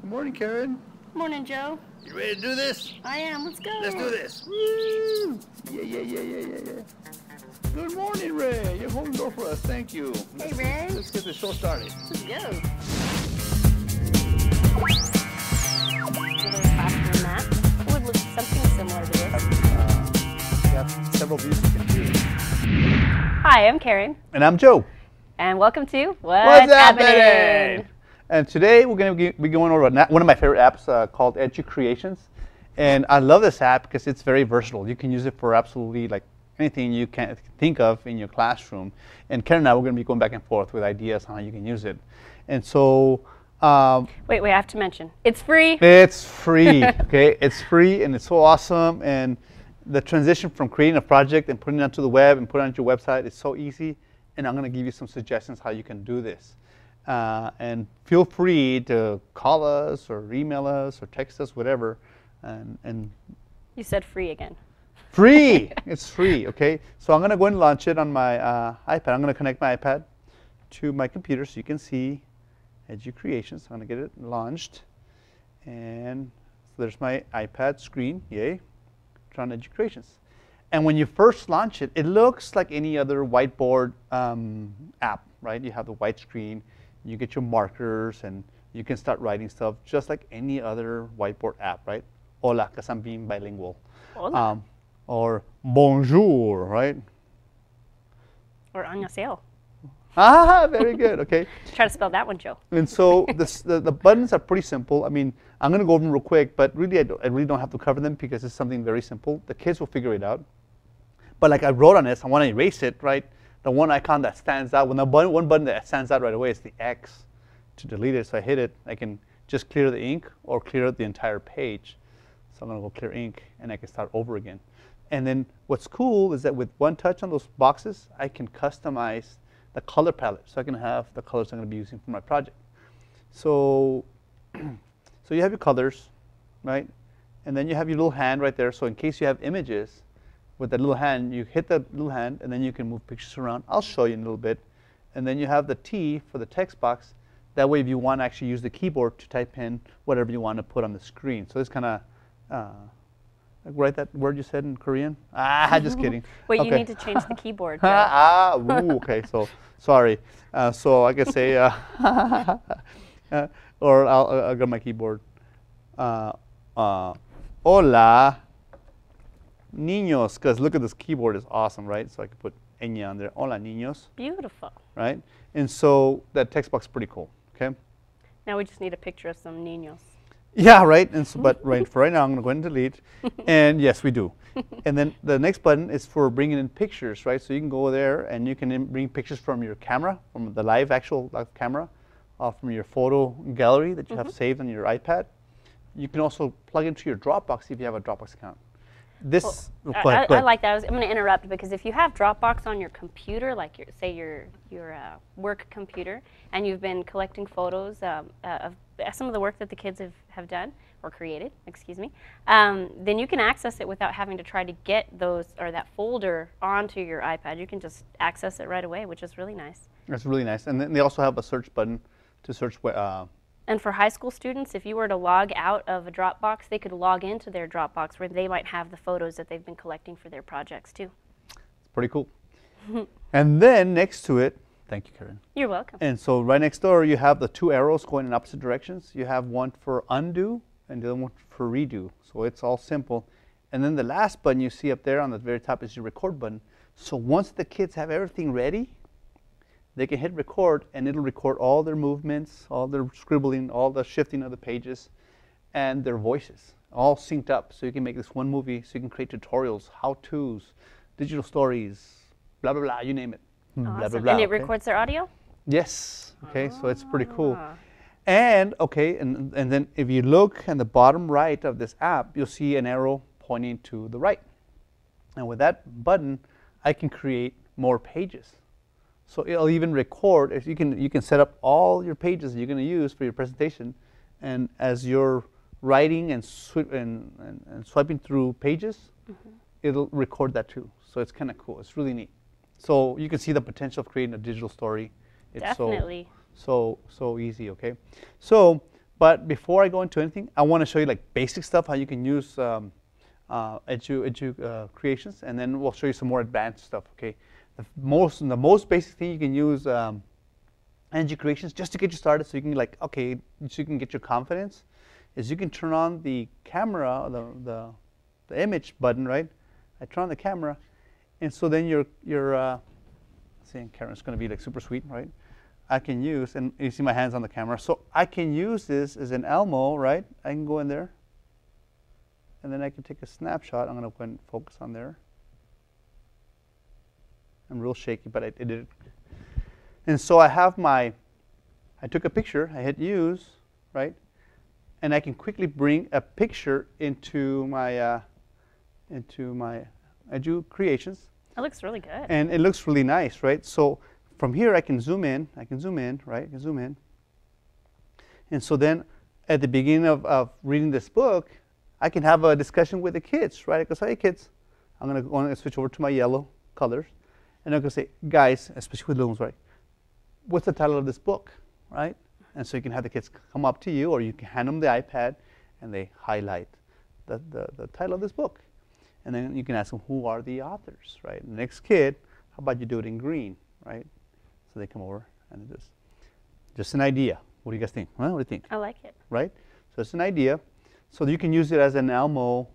Good morning, Karen. Morning, Joe. You ready to do this? I am. Let's go. Let's do this. Woo! Yeah. Good morning, Ray. You're holding the door for us. Thank you. Hey, Ray. Let's get the show started. Let's go. Little classroom mat. It would look something similar to this. You have several views you can do. Hi, I'm Karen. And I'm Joe. And welcome to What's Happening? And today we're going to be going over one of my favorite apps called App Educreations. And I love this app because it's very versatile. You can use it for absolutely like anything you can think of in your classroom. And Karen and I, we're going to be going back and forth with ideas on how you can use it. And so... wait, I have to mention, it's free. It's free, okay? It's free and it's so awesome. And the transition from creating a project and putting it onto the web and putting it on your website is so easy. And I'm going to give you some suggestions how you can do this. And feel free to call us or email us or text us, whatever. And You said free again. Free! It's free, okay? So I'm going to go and launch it on my iPad. I'm going to connect my iPad to my computer so you can see Educreations. I'm going to get it launched. And so there's my iPad screen, yay, trying Educreations. And when you first launch it, it looks like any other whiteboard app, right? You have the white screen, you get your markers, and you can start writing stuff just like any other whiteboard app, right? Hola, because I'm being bilingual. Hola. Or bonjour, right? Or annyeonghaseyo. Ah, very good, okay. Try to spell that one, Joe. And so the buttons are pretty simple. I mean, I'm going to go over them real quick, but really I really don't have to cover them because it's something very simple. The kids will figure it out. But like I wrote on this, I want to erase it, right? The one icon that stands out, one button that stands out right away is the X. To delete it, so I hit it, I can just clear the ink or clear the entire page. So I'm going to go clear ink, and I can start over again. And then what's cool is that with one touch on those boxes, I can customize the color palette. So I can have the colors I'm going to be using for my project. So, so you have your colors, right? And then you have your little hand right there. So in case you have images, with that little hand, you hit that little hand, and then you can move pictures around. I'll show you in a little bit. And then you have the T for the text box. That way, if you want to actually use the keyboard to type in whatever you want to put on the screen. So it's kind of, write that word you said in Korean? Just kidding. Wait, okay. You need to change the keyboard, Joe. Okay, so sorry. So I could say, or I'll get my keyboard. Hola. Niños, because look at this keyboard, is awesome, right? So I could put ñ on there. Hola, niños. Beautiful. Right? And so that text box is pretty cool, okay? Now we just need a picture of some niños. Yeah, right? And so, but for right now, I'm going to go ahead and delete. And yes, we do. And then the next button is for bringing in pictures, right? So you can go there and you can bring pictures from your camera, from the actual camera, from your photo gallery that you have saved on your iPad. You can also plug into your Dropbox if you have a Dropbox account. This, well, I like that. I'm going to interrupt because if you have Dropbox on your computer, like say your work computer, and you've been collecting photos of some of the work that the kids have done or created, excuse me, then you can access it without having to try to get those or that folder onto your iPad. You can just access it right away, which is really nice. That's really nice. And then they also have a search button to search. And for high school students, if you were to log out of a Dropbox, they could log into their Dropbox where they might have the photos that they've been collecting for their projects too. It's pretty cool. And then next to it, thank you, Karen. You're welcome. And so right next door, you have the two arrows going in opposite directions. You have one for undo and the other one for redo. So it's all simple. And then the last button you see up there on the very top is your record button. So once the kids have everything ready, they can hit record, and it'll record all their movements, all their scribbling, all the shifting of the pages, and their voices, all synced up. So you can make this one movie, so you can create tutorials, how-tos, digital stories, blah, blah, blah, you name it. Awesome. Blah, blah, blah, and it okay? records their audio? Yes. Okay, so it's pretty cool. And, okay, and then if you look at the bottom right of this app, you'll see an arrow pointing to the right. And with that button, I can create more pages. So it'll even record. If you can set up all your pages you're going to use for your presentation, and as you're writing and swiping through pages, it'll record that too. So it's kind of cool. It's really neat. So you can see the potential of creating a digital story. It's Definitely. so easy, okay? So But before I go into anything, I want to show you like basic stuff, how you can use Educreations, and then we'll show you some more advanced stuff. Okay, the most basic thing you can use Educreations just to get you started, so you can like so you can get your confidence, is you can turn on the camera, the image button, right? I turn on the camera, and so then your see, Karen's going to be like super sweet, right? I can use, and you see my hands on the camera, so I can use this as an Elmo, right? I can go in there, and then I can take a snapshot. I'm going to go and focus on there. I'm real shaky, but I did it. And so I have I took a picture, I hit use, right? And I can quickly bring a picture into my Educreations. It looks really good. And it looks really nice, right? So from here I can zoom in, right? I can zoom in. And so then at the beginning of reading this book, I can have a discussion with the kids, right? I can say, hey kids, I'm going to switch over to my yellow colors. And I'm going to say, guys, especially with little ones, right? What's the title of this book, right? And so you can have the kids come up to you, or you can hand them the iPad and they highlight the title of this book. And then you can ask them, who are the authors, right? And the next kid, how about you do it in green, right? So they come over and just an idea. What do you guys think? Well, what do you think? I like it. Right? So it's an idea. So you can use it as an Elmo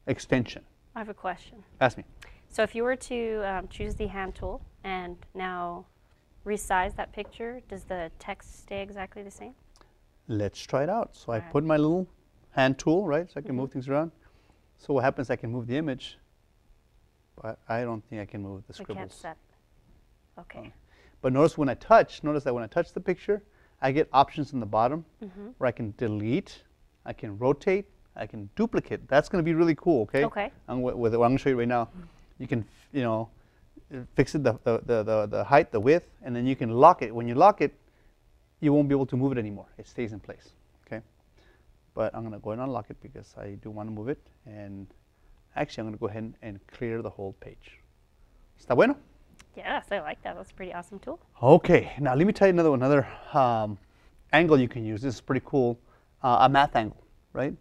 extension. I have a question. Ask me. So if you were to choose the hand tool and now resize that picture, does the text stay exactly the same? Let's try it out. So I Right. put my little hand tool, right? So I can move things around. So what happens, I can move the image, but I don't think I can move the We scribbles. can't set. Okay. But notice that when I touch the picture, I get options in the bottom where I can delete, I can rotate, I can duplicate. That's going to be really cool, okay? Okay. What I'm going to show you right now. You can, fix it, the height, the width, and then you can lock it. When you lock it, you won't be able to move it anymore. It stays in place, okay? But I'm going to go ahead and unlock it because I do want to move it. And actually, I'm going to go ahead and clear the whole page. ¿Está bueno? Yes, I like that. That's a pretty awesome tool. Okay, now let me tell you another angle you can use. This is pretty cool. A math angle, right?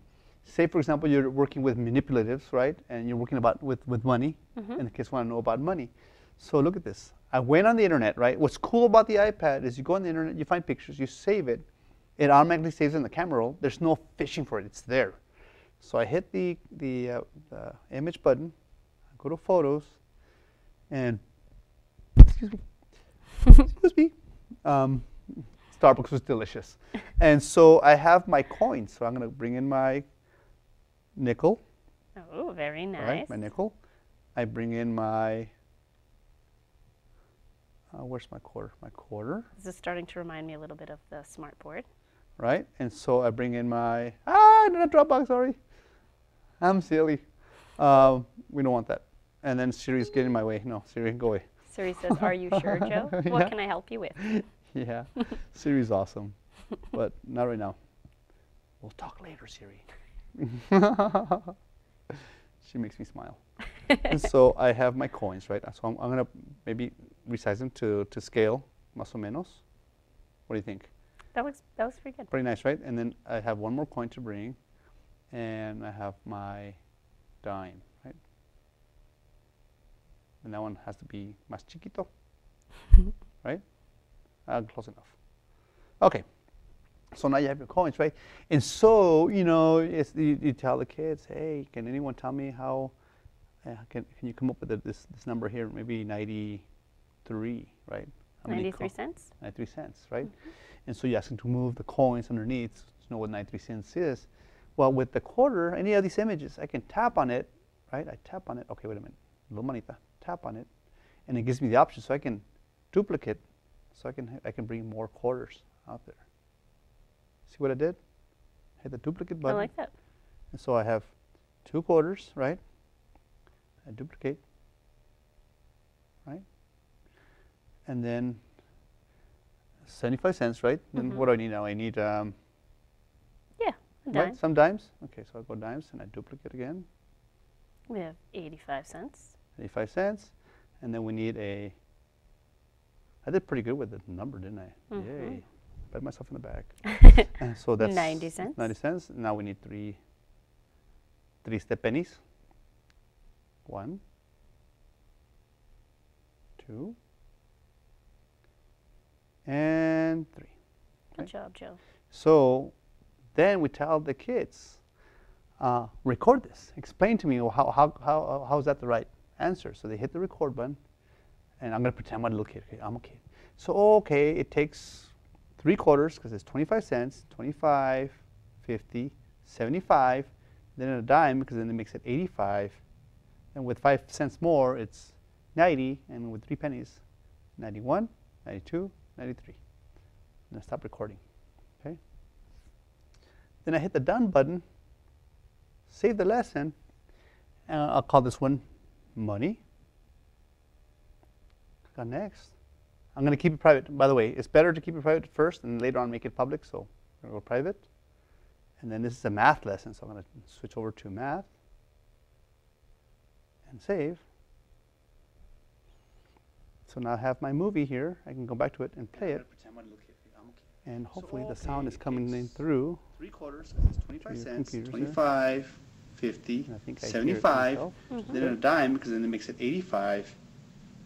Say, for example, you're working with manipulatives, right? And you're working with money, and the kids want to know about money. So look at this. I went on the internet, right? What's cool about the iPad is you go on the internet, you find pictures, you save it. It automatically saves in the camera roll. There's no fishing for it. It's there. So I hit the image button, I go to photos, and excuse me. Starbucks was delicious. And so I have my coins. So I'm going to bring in my nickel. Oh, very nice. Right, my nickel. I bring in my, where's my quarter? My quarter. This is starting to remind me a little bit of the smart board. Right, and so I bring in my, not Dropbox, sorry. I'm silly. We don't want that. And then Siri's getting in my way. No, Siri, go away. Siri says, are you sure, Joe? What can I help you with? Yeah, Siri's awesome, but not right now. We'll talk later, Siri. She makes me smile. And so I have my coins, right? So I'm going to maybe resize them to scale, más o menos. What do you think? That looks pretty good. Pretty nice, right? And then I have one more coin to bring, and I have my dime, right? And that one has to be más chiquito, right? Close enough. Okay. So now you have your coins, right? And so, you tell the kids, hey, can anyone tell me how, can you come up with this number here, maybe 93, right? 93 cents? 93 cents, right? And so you ask them to move the coins underneath to know what 93 cents is. Well, with the quarter, any of these images, I can tap on it, right? I tap on it. Okay, wait a minute. Little manita. Tap on it. And it gives me the option so I can duplicate, so I can bring more quarters out there. See what I did? Hit the duplicate button. I like that. And so I have 2 quarters, right? I duplicate, right? And then 75 cents, right? Then what do I need now? I need Yeah, a dime. right, some dimes. Okay, so I go dimes and I duplicate again. We have 85 cents. 85 cents. And then we need I did pretty good with the number, didn't I? Yay. pat myself in the back. And so that's 90 cents. 90 cents. Now we need three step pennies. 1, 2, and 3. Good job, Joe. So then we tell the kids, record this. Explain to me how is that the right answer. So they hit the record button, and I'm going to pretend I'm a little kid. Okay, I'm a kid. So okay, it takes 3 quarters because it's 25 cents, 25, 50, 75, then a dime because then it makes it 85, and with 5 cents more it's 90, and with 3 pennies, 91, 92, 93. And I stop recording. Okay. Then I hit the done button, save the lesson, and I'll call this one money. Click on next. I'm going to keep it private. By the way, it's better to keep it private first and later on make it public, so I'm going to go private. And then this is a math lesson, so I'm going to switch over to math and save. So now I have my movie here. I can go back to it and play it. And hopefully the sound is coming in through. 3 quarters, because it's 25 cents, 25, 50, 75, then a dime, because then it makes it 85,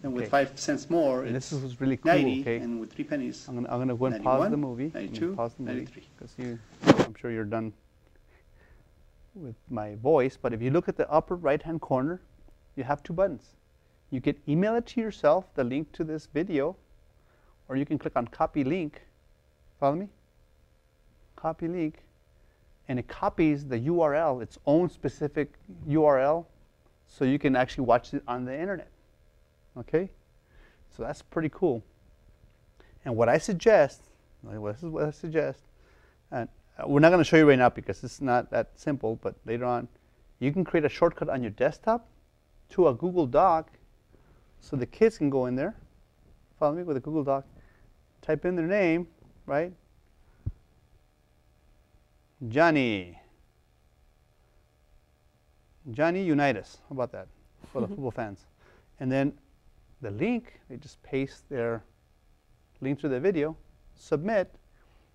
and with 5 cents more, and it's this was really cool, 90, okay? and with 3 pennies, I'm gonna go and 91, pause the movie. 92, pause the movie 93. because I'm sure you're done with my voice. But if you look at the upper right-hand corner, you have 2 buttons. You can email it to yourself, the link to this video, or you can click on copy link. Follow me? Copy link, and it copies the URL, its own specific URL, so you can actually watch it on the internet. Okay? So that's pretty cool. And what I suggest, this is what I suggest, and we're not going to show you right now because it's not that simple, but later on, you can create a shortcut on your desktop to a Google Doc so the kids can go in there, follow me with a Google Doc, type in their name, right? Johnny Unitas. How about that for the football fans? And then the link, they just paste their link to the video, submit,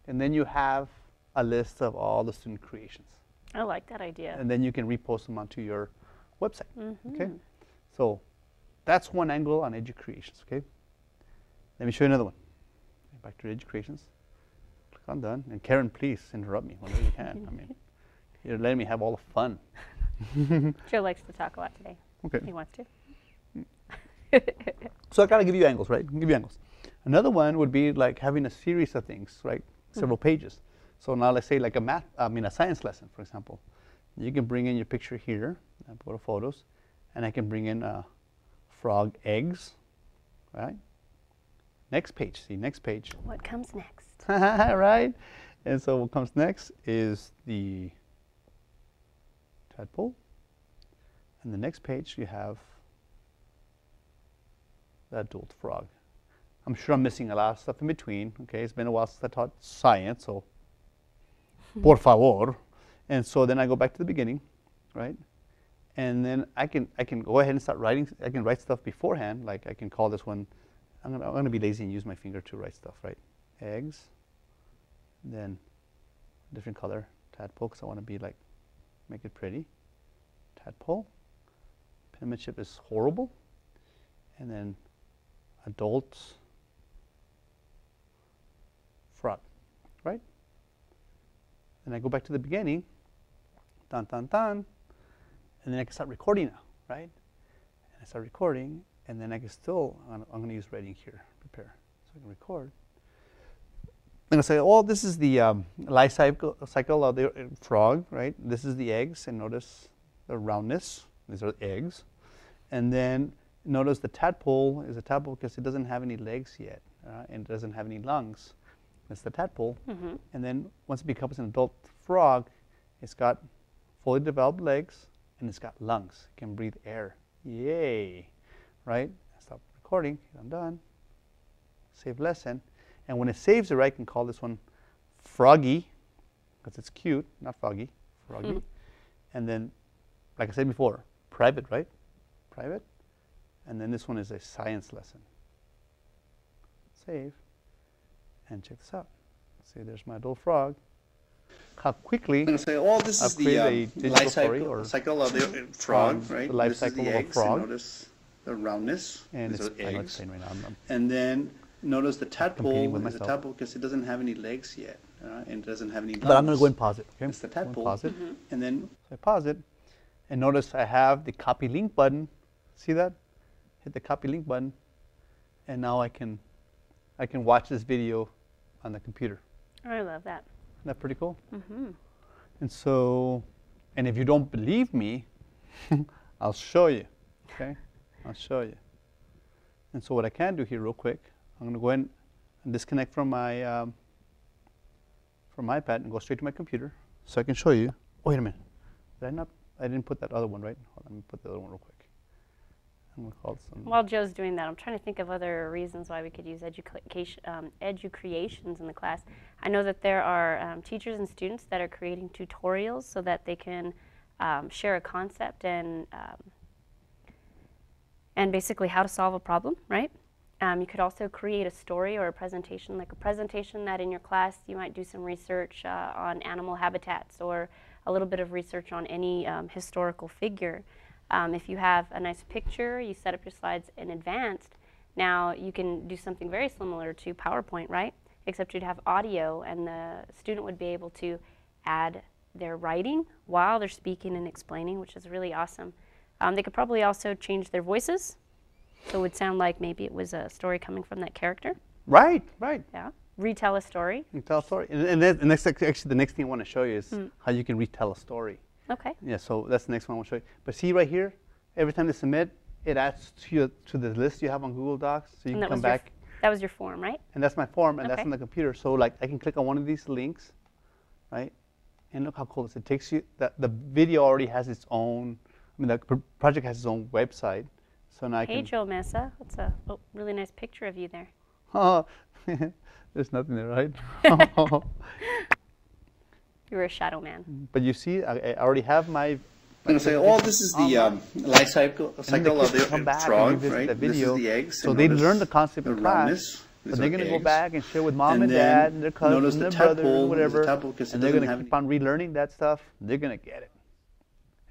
and then you have a list of all the student creations. I like that idea. And then you can repost them onto your website. Okay? So that's one angle on Educreations. Okay? Let me show you another one. Back to Educreations. Click on done. And Karen, please interrupt me whenever you can. I mean, you're letting me have all the fun. Joe likes to talk a lot today. Okay. He wants to. So I gotta give you angles, right? Give you angles. Another one would be like having a series of things, right? Several pages. So now let's say like a science lesson, for example. You can bring in your picture here. I go to photos, and I can bring in frog eggs, right? Next page. See, next page. What comes next? Right? And so what comes next is the tadpole. And the next page you have the adult frog. I'm sure I'm missing a lot of stuff in between. Okay, it's been a while since I taught science, so por favor. And so then I go back to the beginning, right? And then I can go ahead and start writing. I can write stuff beforehand. Like I can call this one. I'm gonna be lazy and use my finger to write stuff, right? Eggs. Then different color tadpole because I want to be like make it pretty. Tadpole. Penmanship is horrible. And then adults. Frog, right? Then I go back to the beginning. Dun dun dun. And then I can start recording now, right? And I start recording, and then I can still, I'm going to use writing here, prepare. So I can record. I'm going to say, oh, this is the life cycle of the frog, right? This is the eggs, and notice the roundness. These are eggs. And then notice the tadpole is a tadpole because it doesn't have any legs yet, and it doesn't have any lungs. That's the tadpole. And then once it becomes an adult frog, it's got fully developed legs, and it's got lungs. It can breathe air. Yay, right? Stop recording. I'm done. Save lesson. And when it saves it, I can call this one Froggy, because it's cute, not Foggy, Froggy. And then, like I said before, private, right? Private. And then this one is a science lesson. Save. And check this out. See, there's my little frog. How quickly I'm going to say, oh, this is the life cycle of the frog, right? The life this cycle is the of a eggs, frog. And notice the roundness. And These it's, are I know eggs. it's saying right now. And then notice the tadpole with is a myself. tadpole because it doesn't have any legs yet, and it doesn't have any lungs. But I'm going to go and pause it. Okay? It's the tadpole. Pause it. And then So I pause it, and notice I have the copy link button. See that? Hit the copy link button, and now I can watch this video on the computer. Oh, I love that. Isn't that pretty cool? Mm-hmm. And so, and if you don't believe me, I'll show you. Okay, I'll show you. And so what I can do here, real quick, I'm going to go ahead and disconnect from my iPad and go straight to my computer, so I can show you. Oh, wait a minute. Did I not? I didn't put that other one, right? Hold on, let me put the other one real quick. I'm going to call some. While Joe's doing that, I'm trying to think of other reasons why we could use Educreations in the class. I know that there are teachers and students that are creating tutorials so that they can share a concept and basically how to solve a problem, right? You could also create a story or a presentation, like a presentation that in your class you might do some research on animal habitats or a little bit of research on any historical figure. If you have a nice picture, you set up your slides in advance, now you can do something very similar to PowerPoint, right? Except you'd have audio and the student would be able to add their writing while they're speaking and explaining, which is really awesome. They could probably also change their voices, so it would sound like maybe it was a story coming from that character. Right, right. Yeah, retell a story. Retell a story. And the next thing I want to show you is how you can retell a story. Okay. Yeah, so that's the next one I want to show you. But see right here, every time they submit, it adds to the list you have on Google Docs, so you can come back. That was your form, right? And that's my form, and that's Okay. on the computer. So like I can click on one of these links, right? And look how cool this is. It takes you, the video already has its own, I mean the project has its own website. So now I can. Hey Joe Mesa, that's a really nice picture of you there. Oh, there's nothing there, right? You were a shadow man. But you see, I already have my. I'm going to say, oh, this is the life cycle of the frog, right? The video, this is the eggs. so they learn the concept in class, but they're going to go back and share with mom and dad and their cousins and their brothers and whatever, and they're going to keep on relearning that stuff. They're going to get it.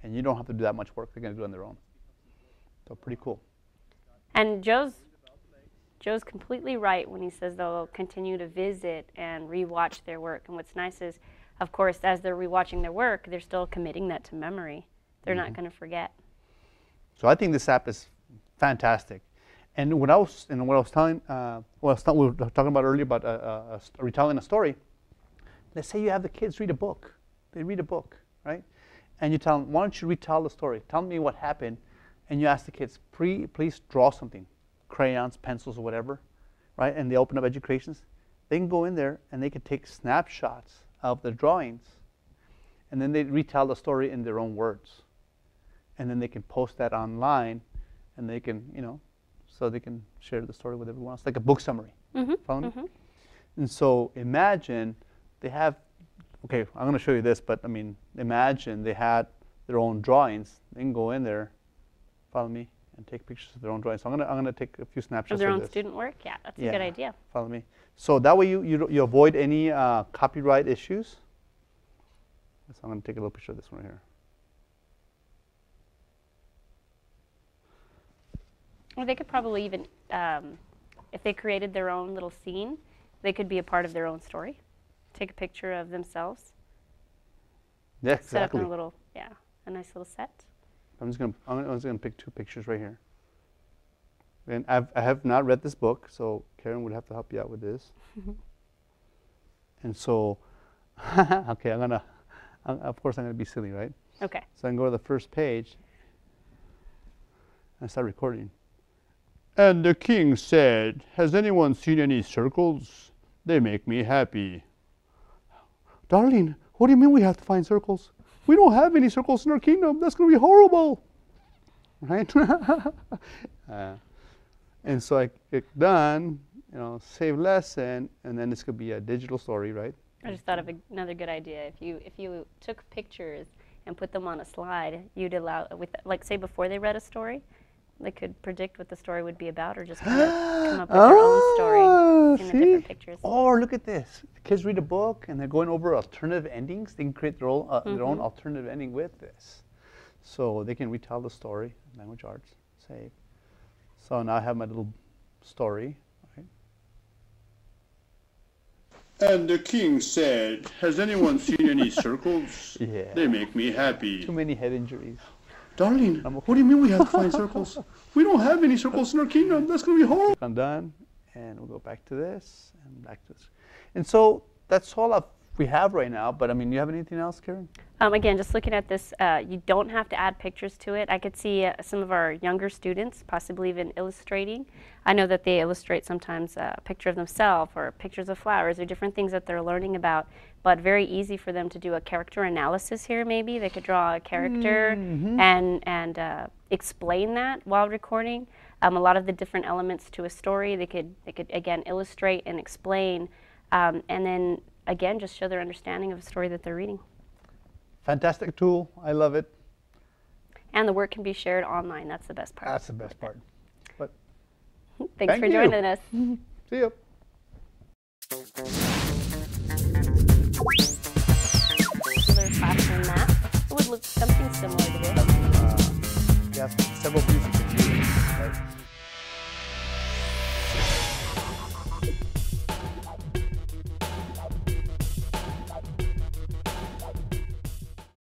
And you don't have to do that much work. They're going to do it on their own. So pretty cool. And Joe's completely right when he says they'll continue to visit and rewatch their work. And what's nice is, of course, as they're rewatching their work, they're still committing that to memory. They're not going to forget. So I think this app is fantastic. And what I was talking about earlier about retelling a story. Let's say you have the kids read a book. They read a book, right? And you tell them, why don't you retell the story? Tell me what happened. And you ask the kids, please draw something, crayons, pencils, or whatever, right? And they open up Educreations. They can go in there and they can take snapshots of the drawings, and then they retell the story in their own words. And then they can post that online, and they can, so they can share the story with everyone else, like a book summary. Follow me? And so imagine they have, okay, I'm going to show you this, but I mean, imagine they had their own drawings. They can go in there, follow me, and take pictures of their own drawings. So I'm going to take a few snapshots of their own this. student work? Yeah, that's a good idea. Follow me. So that way you avoid any copyright issues. So I'm going to take a little picture of this one right here. Or they could probably even, if they created their own little scene, they could be a part of their own story. Take a picture of themselves. Yeah, exactly. Set up in a little, a nice little set. I'm just gonna pick two pictures right here. And I have not read this book, so Karen would have to help you out with this. And so, okay, of course I'm gonna be silly, right? Okay. So I can go to the first page and start recording. And the king said, "Has anyone seen any circles? They make me happy." Darling, what do you mean we have to find circles? We don't have any circles in our kingdom. That's going to be horrible. Right? And so I click done, save lesson, and then this could be a digital story, right? I just thought of another good idea. If you took pictures and put them on a slide, you'd allow, like say before they read a story, They could predict what the story would be about, or just kind of come up with their own story in the different pictures. Or look at this. The kids read a book and they're going over alternative endings. They can create their own alternative ending with this. So they can retell the story, language arts, save. So now I have my little story. Right? And the king said, "Has anyone seen any circles? Yeah. They make me happy." Too many head injuries. Darling, what do you mean we have to find circles? We don't have any circles in our kingdom. That's going to be horrible. I'm done. And we'll go back to this and back to this. And so that's all we have right now. But I mean, you have anything else, Karen? Again, just looking at this, you don't have to add pictures to it. I could see some of our younger students possibly even illustrating. I know that they illustrate sometimes a picture of themselves or pictures of flowers or different things that they're learning about, but very easy for them to do a character analysis here maybe. They could draw a character and explain that while recording. A lot of the different elements to a story, they could again illustrate and explain, and then again just show their understanding of a story that they're reading. Fantastic tool. I love it. And the work can be shared online. That's the best part. That's the best part. But Thanks for joining us. See you.